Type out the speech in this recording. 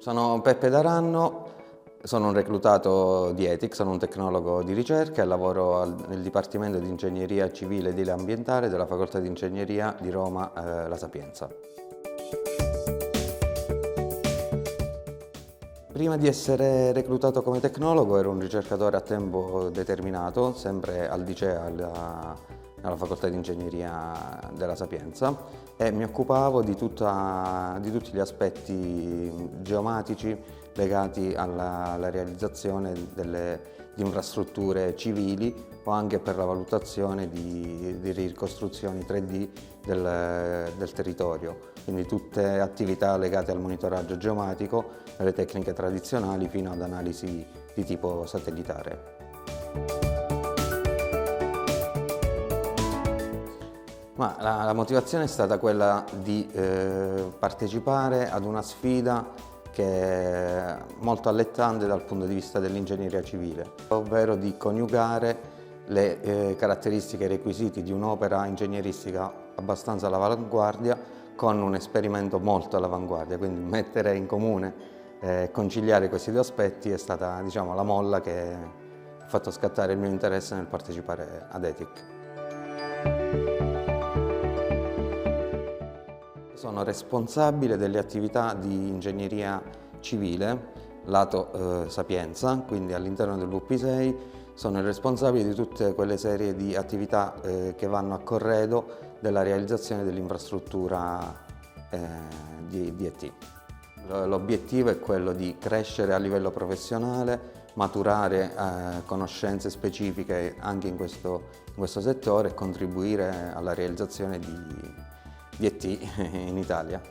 Sono Peppe D'Aranno, sono un reclutato di ETIC, sono un tecnologo di ricerca e lavoro nel Dipartimento di Ingegneria Civile ed Ambientale della Facoltà di Ingegneria di Roma La Sapienza. Prima di essere reclutato come tecnologo ero un ricercatore a tempo determinato, sempre al liceo, alla Facoltà di Ingegneria della Sapienza, e mi occupavo di tutti gli aspetti geomatici legati alla realizzazione di infrastrutture civili o anche per la valutazione di ricostruzioni 3D del territorio. Quindi tutte attività legate al monitoraggio geomatico, dalle tecniche tradizionali fino ad analisi di tipo satellitare. Ma la motivazione è stata quella di partecipare ad una sfida che è molto allettante dal punto di vista dell'ingegneria civile, ovvero di coniugare le caratteristiche e i requisiti di un'opera ingegneristica abbastanza all'avanguardia con un esperimento molto all'avanguardia, quindi mettere in comune e conciliare questi due aspetti è stata, diciamo, la molla che ha fatto scattare il mio interesse nel partecipare ad ETIC. Sono responsabile delle attività di ingegneria civile, lato Sapienza, quindi all'interno del VP6 sono il responsabile di tutte quelle serie di attività che vanno a corredo della realizzazione dell'infrastruttura di ET. L'obiettivo è quello di crescere a livello professionale, maturare conoscenze specifiche anche in questo settore e contribuire alla realizzazione di ET in Italia.